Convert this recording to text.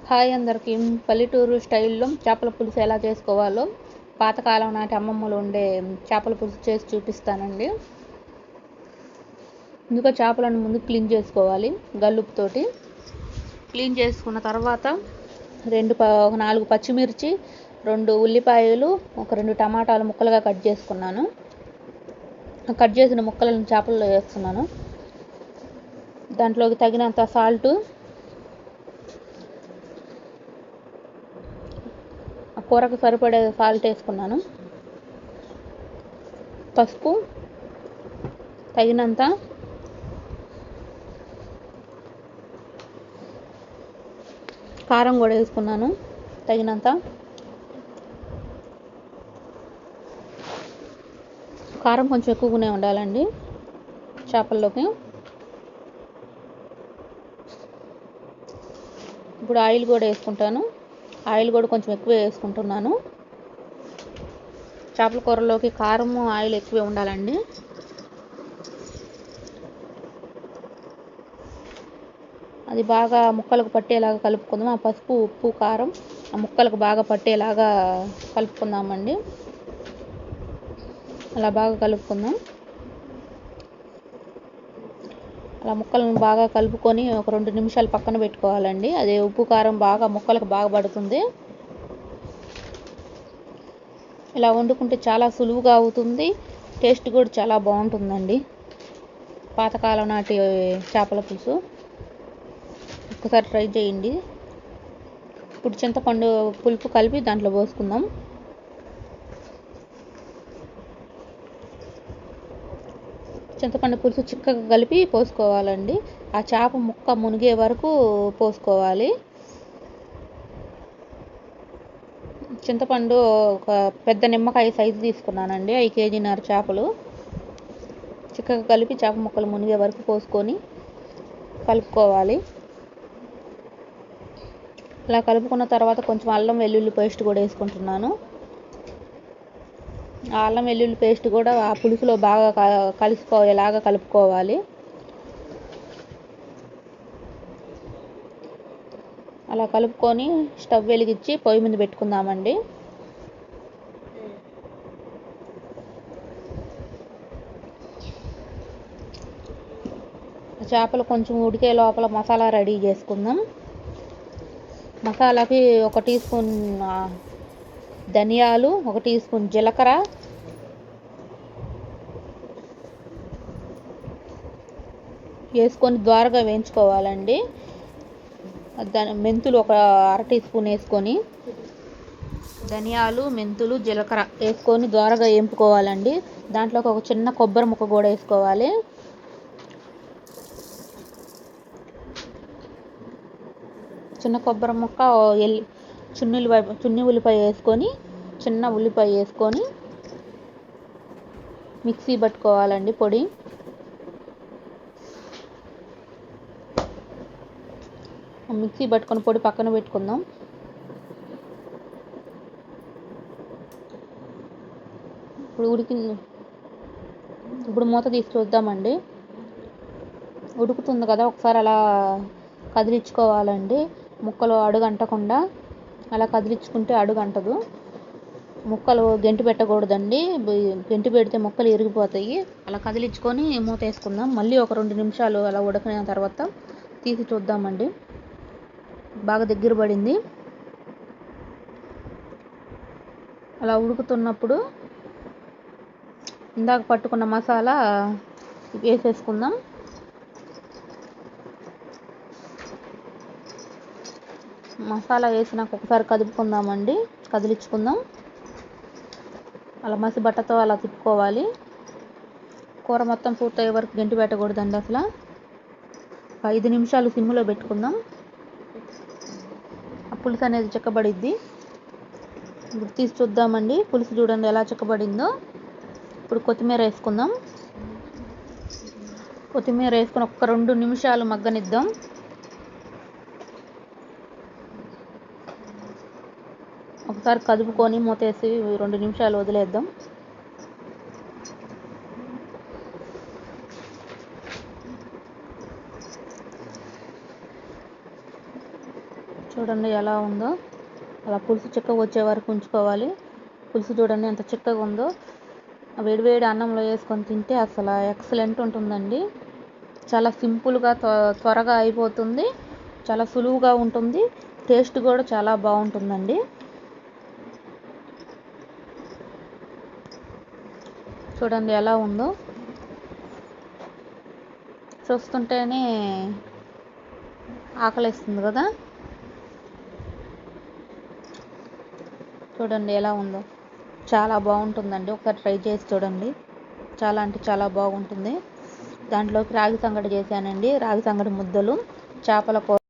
Hi అందరికీ. పల్లెటూరు స్టైల్లో చేపల పులుసు ఎలా చేసుకోవాలో పాతకాలం నాటి అమ్మమ్మలు ఉండే చేపల పులుసు చేసి చూపిస్తానండి. ముందుగా చేపలను ముందు క్లీన్ చేసుకోవాలి. గల్లుపుతోటి క్లీన్ చేసుకున్న తర్వాత 4 పచ్చిమిర్చి, 2 ఉల్లిపాయలు, ఒక 2 టమాటాలు ముక్కలుగా కట్ చేసుకున్నాను. కట్ చేసిన ముక్కలను చేపల్లో వేస్తున్నాను. దాంట్లోకి తగినంత సాల్టు, కూరకు సరిపడే సాల్ట్ వేసుకున్నాను. పసుపు తగినంత, కారం కూడా వేసుకున్నాను తగినంత. కారం కొంచెం ఎక్కువగానే ఉండాలండి చేపల్లోకి. ఇప్పుడు ఆయిల్ కూడా వేసుకుంటాను. ఆయిల్ కూడా కొంచెం ఎక్కువ వేసుకుంటున్నాను. చేపల కూరలోకి కారం ఆయిల్ ఎక్కువే ఉండాలండి. అది బాగా ముక్కలకు పట్టేలాగా కలుపుకుందాం. ఆ పసుపు, ఉప్పు, కారం ఆ ముక్కలకు బాగా పట్టేలాగా కలుపుకుందామండి. అలా బాగా కలుపుకుందాం. అలా ముక్కలను బాగా కలుపుకొని ఒక 2 నిమిషాలు పక్కన పెట్టుకోవాలండి. అదే ఉప్పు కారం బాగా ముక్కలకు బాగా పడుతుంది. ఇలా వండుకుంటే చాలా సులువుగా అవుతుంది. టేస్ట్ కూడా చాలా బాగుంటుందండి. పాతకాలం నాటి చేపల పులుసు ఒకసారి ట్రై చేయండి. ఇప్పుడు చింతపండు పులుపు కలిపి దాంట్లో పోసుకుందాం. చింతపండు పులుసు చిక్కగా కలిపి పోసుకోవాలండి. ఆ చేప ముక్క మునిగే వరకు పోసుకోవాలి. చింతపండు ఒక పెద్ద నిమ్మకాయ సైజు తీసుకున్నానండి. 5 కేజీన్నర చేపలు. చిక్కగా కలిపి చేప ముక్కలు మునిగే వరకు పోసుకొని కలుపుకోవాలి. అలా కలుపుకున్న తర్వాత కొంచెం అల్లం వెల్లుల్లి పేస్ట్ కూడా వేసుకుంటున్నాను. ఆ అల్లం వెల్లుల్లి పేస్ట్ కూడా ఆ పులుసులో బాగా కలిసిపోయేలాగా కలుపుకోవాలి. అలా కలుపుకొని స్టవ్ వెలిగించి పొయ్యి మీద పెట్టుకుందామండి. చేపలు కొంచెం ఉడికే లోపల మసాలా రెడీ చేసుకుందాం. మసాలాకి 1 టీ స్పూన్ ధనియాలు, 1 టీ స్పూన్ జీలకర్ర, వేసుకొని ద్వారగా వేయించుకోవాలండి. మెంతులు ఒక 1/2 టీ స్పూన్ వేసుకొని, ధనియాలు, మెంతులు, జీలకర్ర వేసుకొని ద్వారగా వేపుకోవాలండి. దాంట్లోకి ఒక చిన్న కొబ్బరి ముక్క కూడా వేసుకోవాలి. చిన్న కొబ్బరి ముక్క, చున్ని ఉల్లిపాయ వేసుకొని, చిన్న ఉల్లిపాయ వేసుకొని మిక్సీ పట్టుకోవాలండి పొడి. మిక్సీ పట్టుకొని పొడి పక్కన పెట్టుకుందాం. ఇప్పుడు మూత తీసి చూద్దామండి. ఉడుకుతుంది కదా, ఒకసారి అలా కదిలించుకోవాలండి. ముక్కలు అడుగంటకుండా అలా కదిలించుకుంటే అడుగంటదు. ముక్కలు గెంటి పెట్టకూడదండి. గెంటి పెడితే ముక్కలు ఇరిగిపోతాయి. అలా కదిలించుకొని మూత వేసుకుందాం. మళ్ళీ ఒక 2 నిమిషాలు అలా ఉడికిన తర్వాత తీసి చూద్దామండి. బాగా దగ్గర పడింది. అలా ఉడుకుతున్నప్పుడు ఇందాక పట్టుకున్న మసాలా వేసేసుకుందాం. మసాలా వేసినాక ఒకసారి కదుపుకుందామండి. కదిలించుకుందాం. అలా మసి బట్టతో అలా తిప్పుకోవాలి. కూర మొత్తం పూర్తయ్యే వరకు గెంటి పెట్టకూడదండి అసలు. 5 నిమిషాలు సిమ్లో పెట్టుకుందాం. ఆ పులుసు అనేది చిక్కబడిద్ది. ఇప్పుడు తీసి చూద్దామండి. పులుసు చూడండి ఎలా చిక్కబడిందో. ఇప్పుడు కొత్తిమీర వేసుకుందాం. కొత్తిమీర వేసుకొని ఒక 2 నిమిషాలు మగ్గనిద్దాం. ఒకసారి కదుపుకొని మూతేసి 2 నిమిషాలు వదిలేద్దాం. చూడండి ఎలా ఉందో. అలా పులుసు చిక్కగా వచ్చే వరకు ఉంచుకోవాలి. పులుసు చూడండి ఎంత చిక్కగా ఉందో. వేడివేడి అన్నంలో వేసుకొని తింటే అసలు ఎక్సలెంట్ ఉంటుందండి. చాలా సింపుల్గా త్వరగా అయిపోతుంది. చాలా సులువుగా ఉంటుంది. టేస్ట్ కూడా చాలా బాగుంటుందండి. చూడండి ఎలా ఉందో. చూస్తుంటేనే ఆకలిస్తుంది కదా. చూడండి ఎలా ఉందో. చాలా బాగుంటుందండి. ఒకసారి ట్రై చేసి చూడండి. చాలా అంటే చాలా బాగుంటుంది. దాంట్లోకి రాగి సంగటి చేశానండి. రాగి సంగటి ముద్దలు, చేపల కూర.